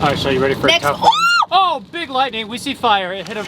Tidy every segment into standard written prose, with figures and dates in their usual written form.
All right, so you ready for a tough one? Oh, big lightning. We see fire. It hit him.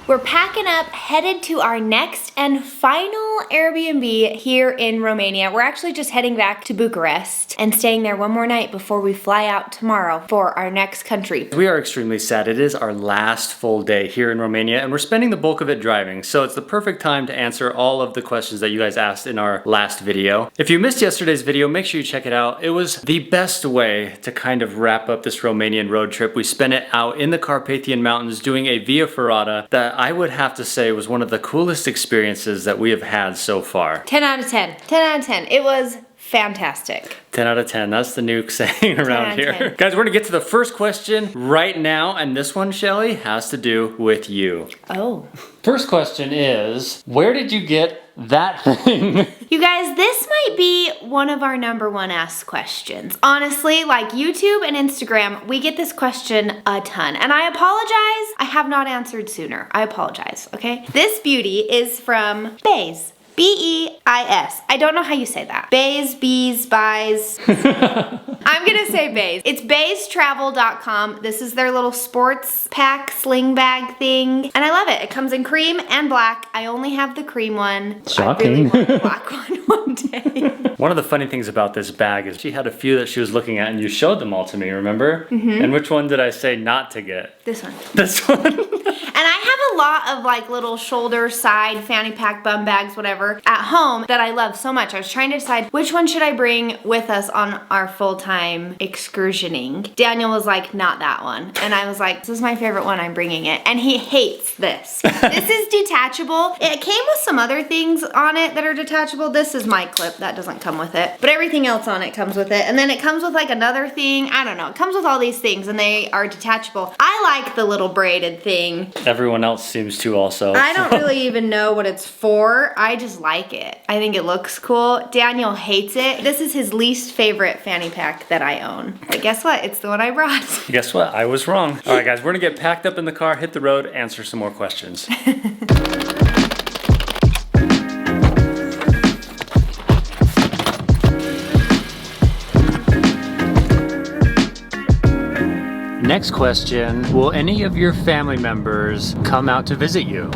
We're packing up, headed to our next and final Airbnb here in Romania. We're actually just heading back to Bucharest and staying there one more night before we fly out tomorrow for our next country. We are extremely sad. It is our last full day here in Romania and we're spending the bulk of it driving. So it's the perfect time to answer all of the questions that you guys asked in our last video. If you missed yesterday's video, make sure you check it out. It was the best way to kind of wrap up this Romanian road trip. We spent it out in the Carpathian Mountains doing a Via Ferrata that I would have to say was one of the coolest experiences that we have had so far. 10 out of 10. 10 out of 10. It was fantastic. 10 out of 10. That's the new saying around here. 10. Guys, we're gonna get to the first question right now, and this one, Shelly, has to do with you. Oh. First question is, where did you get that thing? You guys, this might be one of our #1 asked questions. Honestly, like YouTube and Instagram, we get this question a ton. And I apologize, I have not answered sooner. I apologize, okay? This beauty is from Bays. B-E-I-S. I don't know how you say that. Bays, bees, buys. I'm gonna say Bays. It's baystravel.com. This is their little sports pack sling bag thing. And I love it. It comes in cream and black. I only have the cream one. Shocking. I really want the black one day. One of the funny things about this bag is she had a few that she was looking at and you showed them all to me, remember? Mm-hmm. And which one did I say not to get? This one. This one. And I have a lot of like little shoulder, side, fanny pack, bum bags, whatever, at home that I love so much. I was trying to decide which one should I bring with us on our full-time excursioning. Daniel was like, not that one. And I was like, this is my favorite one, I'm bringing it. And he hates this. This is detachable. It came with some other things on it that are detachable. This is my clip, that doesn't come with it. But everything else on it comes with it. And then it comes with like another thing, I don't know. It comes with all these things and they are detachable. I like the little braided thing. Everyone else seems to also. I don't really even know what it's for. I just like it. I think it looks cool. Daniel hates it. This is his least favorite fanny pack that I own. But guess what? It's the one I brought. Guess what? I was wrong. All right, guys, we're gonna get packed up in the car, hit the road, answer some more questions. Next question, will any of your family members come out to visit you?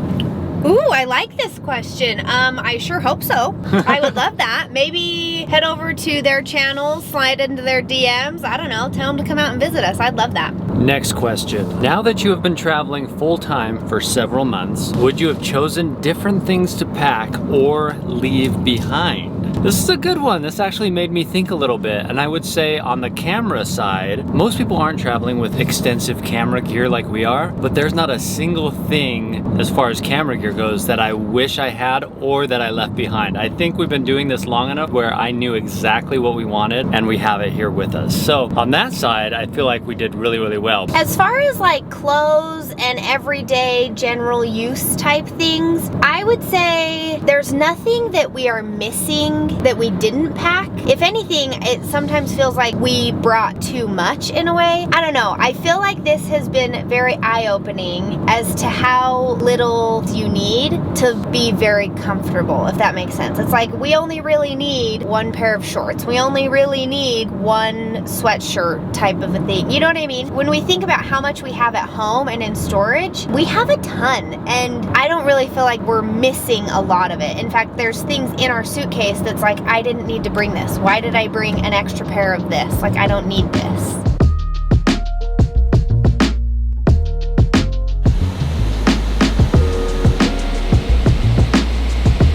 Ooh, I like this question. I sure hope so. I would love that. Maybe head over to their channels, slide into their DMs. I don't know, tell them to come out and visit us. I'd love that. Next question. Now that you have been traveling full-time for several months, would you have chosen different things to pack or leave behind? This is a good one. This actually made me think a little bit. And I would say on the camera side, most people aren't traveling with extensive camera gear like we are, but there's not a single thing as far as camera gear goes that I wish I had or that I left behind. I think we've been doing this long enough where I knew exactly what we wanted and we have it here with us. So on that side, I feel like we did really, really well. As far as like clothes and everyday general use type things, I would say there's nothing that we are missing that we didn't pack. If anything, it sometimes feels like we brought too much in a way. I don't know. I feel like this has been very eye-opening as to how little you need to be very comfortable, if that makes sense. It's like we only really need one pair of shorts. We only really need one sweatshirt type of a thing. You know what I mean? When we think about how much we have at home and in storage, we have a ton, and I don't really feel like we're missing a lot of it. In fact, there's things in our suitcase that's like, I didn't need to bring this. Why did I bring an extra pair of this? Like, I don't need this.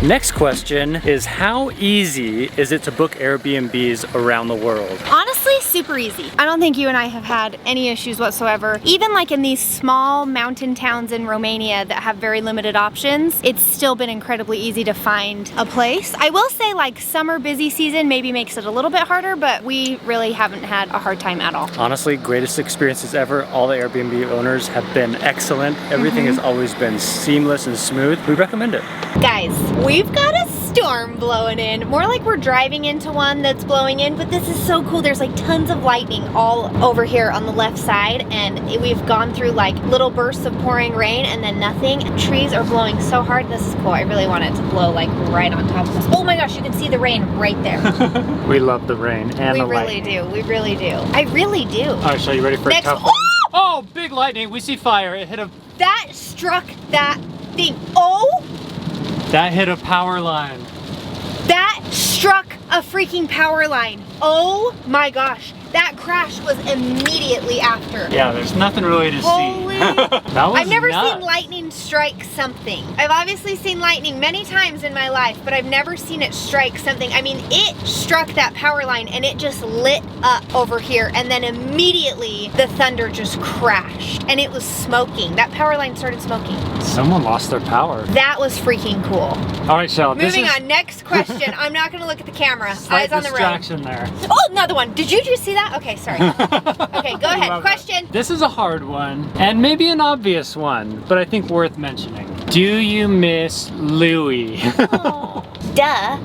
Next question is, how easy is it to book Airbnbs around the world? Honestly, super easy. I don't think you and I have had any issues whatsoever. Even like in these small mountain towns in Romania that have very limited options, it's still been incredibly easy to find a place. I will say like summer busy season maybe makes it a little bit harder, but we really haven't had a hard time at all. Honestly, greatest experiences ever. All the Airbnb owners have been excellent. Everything has always been seamless and smooth. We recommend it. Guys, we've got a storm blowing in. More like we're driving into one that's blowing in, but this is so cool. There's like tons of lightning all over here on the left side, and we've gone through like little bursts of pouring rain and then nothing. Trees are blowing so hard. This is cool. I really want it to blow like right on top of us. Oh my gosh, you can see the rain right there. We love the rain and the lightning. We really do. I really do. All right, so you ready for a tough one? Oh, big lightning. We see fire. It hit a... That struck that thing. Oh! That hit a power line. That struck a freaking power line. Oh my gosh. That crash was immediately after. Yeah, there's nothing really to Holy. see. That was I've never nuts. seen lightning strike something. I've obviously seen lightning many times in my life, but I've never seen it strike something. I mean, it struck that power line and it just lit up over here, and then immediately the thunder just crashed and it was smoking. That power line started smoking. Someone lost their power. That was freaking cool. All right, Shell. Moving on, next question. I'm not gonna look at the camera. Slight Eyes on the road. distraction there. Oh, another one. Did you just see that? Okay, sorry. Okay, go ahead. Question. This is a hard one, and maybe an obvious one, but I think worth mentioning. Do you miss Louis? Oh, duh.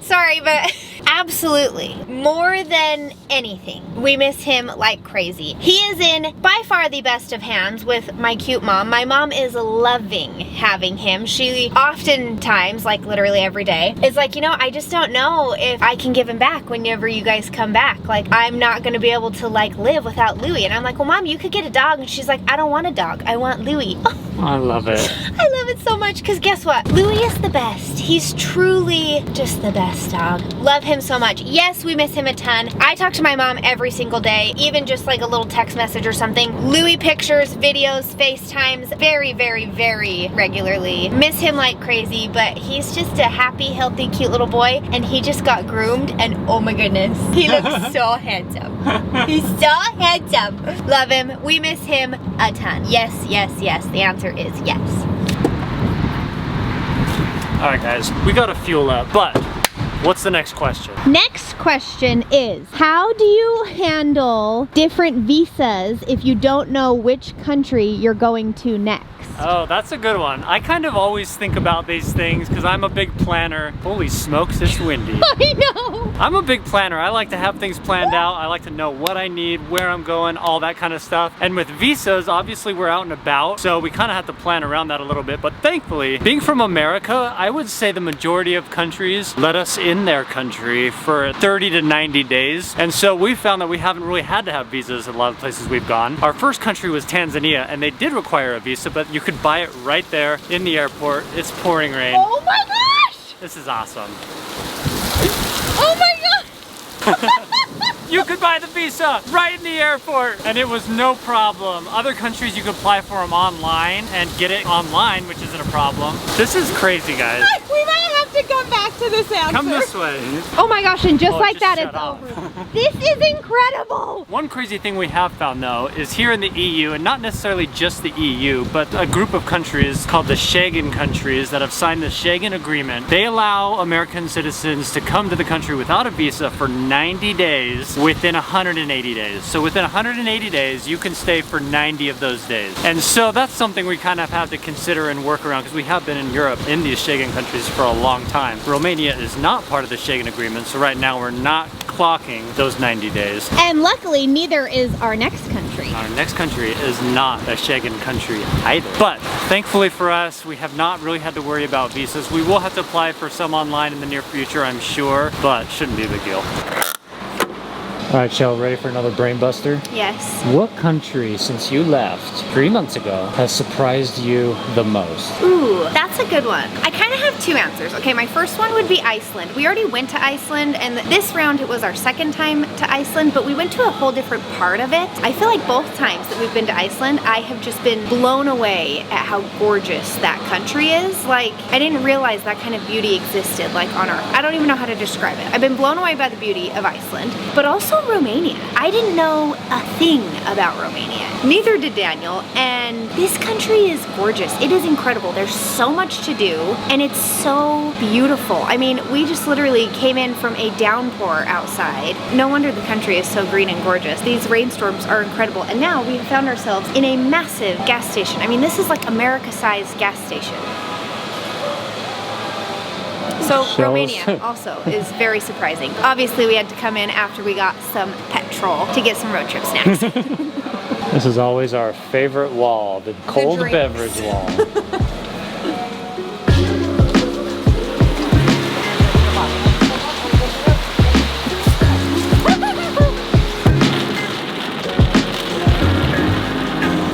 Sorry, but absolutely. More than anything, we miss him like crazy. He is in by far the best of hands with my cute mom. My mom is loving having him. She oftentimes, like literally every day, is like, you know, I just don't know if I can give him back whenever you guys come back. Like, I'm not gonna be able to like live without Louis. And I'm like, well, Mom, you could get a dog. And she's like, I don't want a dog. I want Louis. I love it. I love it so much because guess what? Louis is the best. He's truly just the best dog. Love him so much. Yes, we miss him a ton. I talk to my mom every single day, even just like a little text message or something. Louis pictures, videos, FaceTimes, very, very, very regularly. Miss him like crazy, but he's just a happy, healthy, cute little boy, and he just got groomed, and oh my goodness, he looks so handsome. He's so handsome. Love him. We miss him a ton. Yes, yes, yes. The answer is yes. All right, guys, we gotta fuel up, but what's the next question? Next question is, how do you handle different visas if you don't know which country you're going to next? Oh, that's a good one. I kind of always think about these things because I'm a big planner. Holy smokes, it's windy. I know. I'm a big planner. I like to have things planned out. I like to know what I need, where I'm going, all that kind of stuff. And with visas, obviously we're out and about, so we kind of have to plan around that a little bit. But thankfully, being from America, I would say the majority of countries let us in their country for 30 to 90 days. And so we found that we haven't really had to have visas in a lot of places we've gone. Our first country was Tanzania, and they did require a visa, but you could buy it right there in the airport. It's pouring rain. Oh my gosh! This is awesome. Oh my gosh! You could buy the visa right in the airport, and it was no problem. Other countries, you could apply for them online and get it online, which isn't a problem. This is crazy, guys. We might have to come back to this answer. Come this way. Oh my gosh, and just like just that, shut it's up. over. This is incredible. One crazy thing we have found, though, is here in the EU, and not necessarily just the EU, but a group of countries called the Schengen countries that have signed the Schengen Agreement. They allow American citizens to come to the country without a visa for 90 days within 180 days. So within 180 days, you can stay for 90 of those days. And so that's something we kind of have to consider and work around because we have been in Europe in these Schengen countries for a long time. Romania is not part of the Schengen Agreement, so right now we're not clocking those 90 days. And luckily, neither is our next country. Our next country is not a Schengen country either. But thankfully for us, we have not really had to worry about visas. We will have to apply for some online in the near future, I'm sure, but shouldn't be a big deal. All right, Shell, ready for another brain buster? Yes. What country, since you left 3 months ago, has surprised you the most? Ooh, that's a good one. I kind of have two answers. Okay, my first one would be Iceland. We already went to Iceland, and this round it was our second time to Iceland, but we went to a whole different part of it. I feel like both times that we've been to Iceland, I have just been blown away at how gorgeous that country is. Like, I didn't realize that kind of beauty existed, like, on Earth. I don't even know how to describe it. I've been blown away by the beauty of Iceland, but also Romania. I didn't know a thing about Romania. Neither did Daniel, and this country is gorgeous. It is incredible. There's so much to do, and it's so beautiful. I mean, we just literally came in from a downpour outside. No wonder the country is so green and gorgeous. These rainstorms are incredible, and now we have found ourselves in a massive gas station. I mean, this is like America-sized gas station. So Shells. Romania also is very surprising. Obviously we had to come in after we got some petrol to get some road trip snacks. This is always our favorite wall, the cold drinks. beverage wall.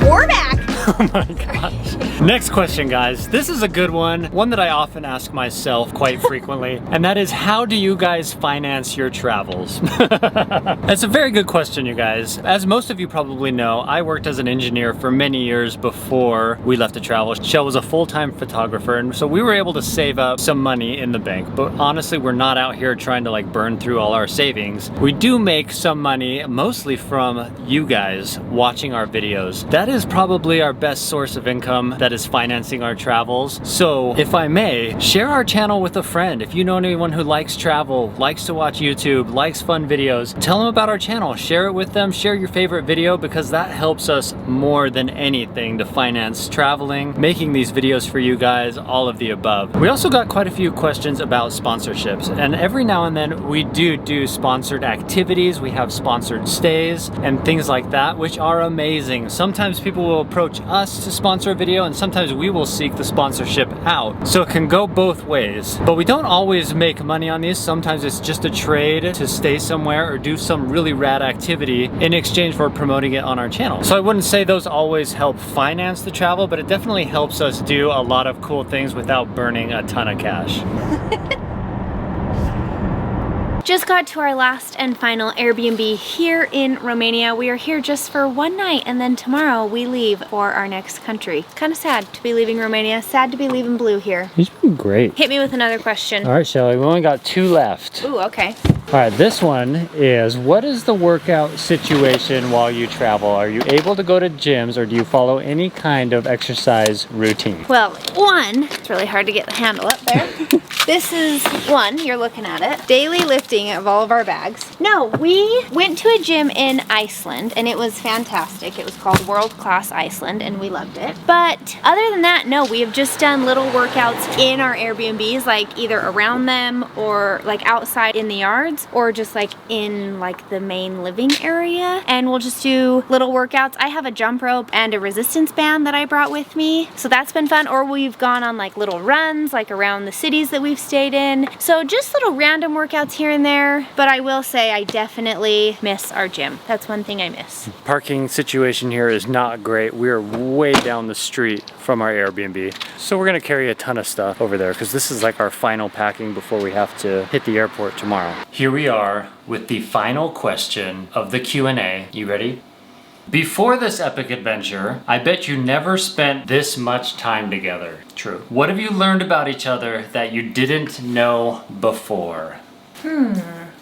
We're back! Oh my gosh. Next question, guys. This is a good one that I often ask myself quite frequently, and that is, how do you guys finance your travels? That's a very good question, you guys. As most of you probably know, I worked as an engineer for many years before we left to travel. Chelle was a full-time photographer, and so we were able to save up some money in the bank, but honestly, we're not out here trying to like burn through all our savings. We do make some money, mostly from you guys watching our videos. That is probably our best source of income that is financing our travels. So if I may, share our channel with a friend. If you know anyone who likes travel, likes to watch YouTube, likes fun videos, tell them about our channel. Share it with them, share your favorite video, because that helps us more than anything to finance traveling, making these videos for you guys, all of the above. We also got quite a few questions about sponsorships, and every now and then we do sponsored activities. We have sponsored stays and things like that, which are amazing. Sometimes people will approach us to sponsor a video, and sometimes we will seek the sponsorship out. So it can go both ways. But we don't always make money on these. Sometimes it's just a trade to stay somewhere or do some really rad activity in exchange for promoting it on our channel. So I wouldn't say those always help finance the travel, but it definitely helps us do a lot of cool things without burning a ton of cash. Just got to our last and final Airbnb here in Romania. We are here just for one night, and then tomorrow we leave for our next country. Kind of sad to be leaving Romania, sad to be leaving Blue here. He's been great. Hit me with another question. All right, Shelly, we only got 2 left. Ooh, okay. All right, this one is, what is the workout situation while you travel? Are you able to go to gyms, or do you follow any kind of exercise routine? Well, one, it's really hard to get the handle up there. This is one, you're looking at it. Daily lifting of all of our bags. No, we went to a gym in Iceland and it was fantastic. It was called World Class Iceland and we loved it. But other than that, no, we have just done little workouts in our Airbnbs, like either around them or like outside in the yards, or just like in like the main living area. And we'll just do little workouts. I have a jump rope and a resistance band that I brought with me. So that's been fun. Or we've gone on like little runs, like around the cities that we've stayed in. So just little random workouts here and there. But I will say I definitely miss our gym. That's one thing I miss. Parking situation here is not great. We are way down the street from our Airbnb. So we're gonna carry a ton of stuff over there because this is like our final packing before we have to hit the airport tomorrow. Here we are with the final question of the Q&A. You ready? Before this epic adventure, I bet you never spent this much time together. True. What have you learned about each other that you didn't know before?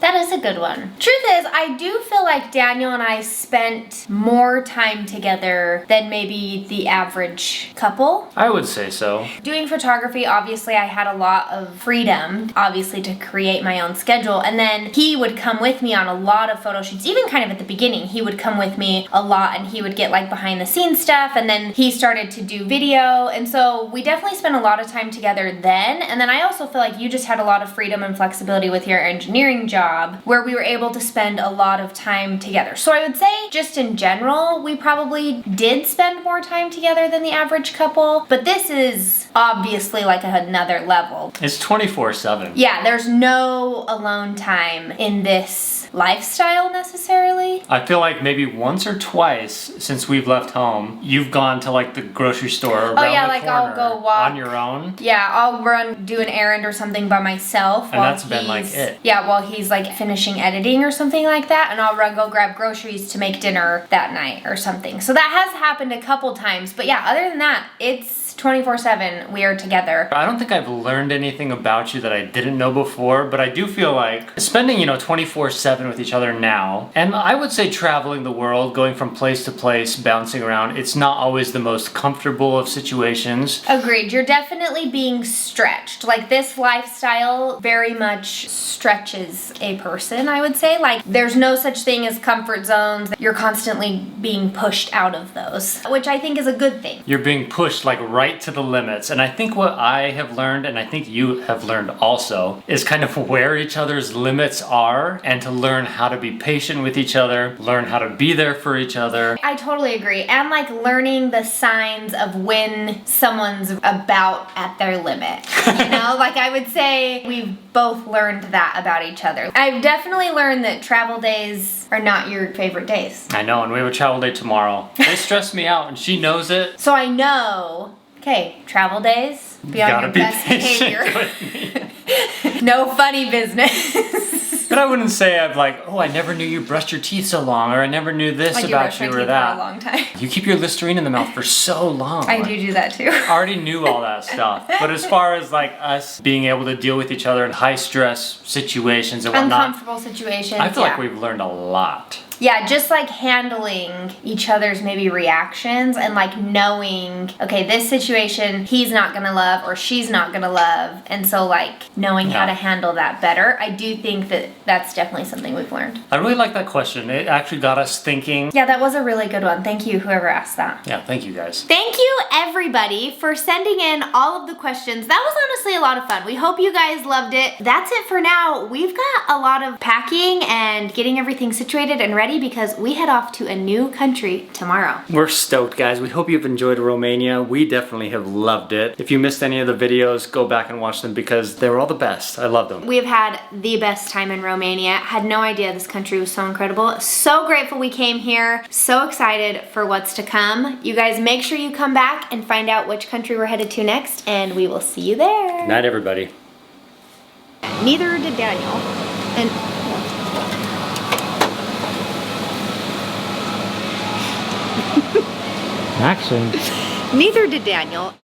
That is a good one. Truth is, I do feel like Daniel and I spent more time together than maybe the average couple. I would say so. Doing photography, obviously I had a lot of freedom, obviously, to create my own schedule. And then he would come with me on a lot of photo shoots. Even kind of at the beginning, he would come with me a lot and he would get like behind the scenes stuff. And then he started to do video. And so we definitely spent a lot of time together then. And then I also feel like you just had a lot of freedom and flexibility with your engineering job, where we were able to spend a lot of time together. So I would say just in general, we probably did spend more time together than the average couple, but this is obviously like another level. It's 24/7. Yeah, there's no alone time in this lifestyle necessarily. I feel like maybe once or twice since we've left home, you've gone to like the grocery store around Oh yeah, the like corner I'll go walk on your own. Yeah, I'll do an errand or something by myself. And that's been like it. Yeah, while he's like finishing editing or something like that, and I'll go grab groceries to make dinner that night or something. So that has happened a couple times, but yeah, other than that, it's 24/7 we are together. I don't think I've learned anything about you that I didn't know before, but I do feel like spending, 24/7 step in with each other now. And I would say traveling the world, going from place to place, bouncing around, it's not always the most comfortable of situations. Agreed. You're definitely being stretched. Like, this lifestyle very much stretches a person, I would say. Like, there's no such thing as comfort zones. You're constantly being pushed out of those, which I think is a good thing. You're being pushed like right to the limits. And I think what I have learned, and I think you have learned also, is kind of where each other's limits are and to learn how to be patient with each other, learn how to be there for each other. I totally agree. And like learning the signs of when someone's about at their limit. You know, like I would say we've both learned that about each other. I've definitely learned that travel days are not your favorite days. I know, and we have a travel day tomorrow. They stress me out, and she knows it. So I know, okay, travel days, be on your best behavior. No funny business. But I wouldn't say I'm like, oh, I never knew you brushed your teeth so long, or I never knew this about you or that. For a long time. You keep your Listerine in the mouth for so long. I do that too. I already knew all that stuff. But as far as like us being able to deal with each other in high stress situations and whatnot, uncomfortable situations, I feel like we've learned a lot. Yeah, just like handling each other's maybe reactions and like knowing, okay, this situation he's not gonna love or she's not gonna love. And so like knowing how to handle that better. I do think that that's definitely something we've learned. I really like that question. It actually got us thinking. Yeah, that was a really good one. Thank you, whoever asked that. Yeah, thank you guys. Thank you everybody for sending in all of the questions. That was honestly a lot of fun. We hope you guys loved it. That's it for now. We've got a lot of packing and getting everything situated and ready because we head off to a new country tomorrow. We're stoked, guys. We hope you've enjoyed Romania. We definitely have loved it. If you missed any of the videos, go back and watch them because they were all the best. I love them. We have had the best time in Romania. Had no idea this country was so incredible. So grateful we came here. So excited for what's to come. You guys make sure you come back and find out which country we're headed to next, and we will see you there. Good night, everybody. Neither did Daniel. And Action. neither did Daniel.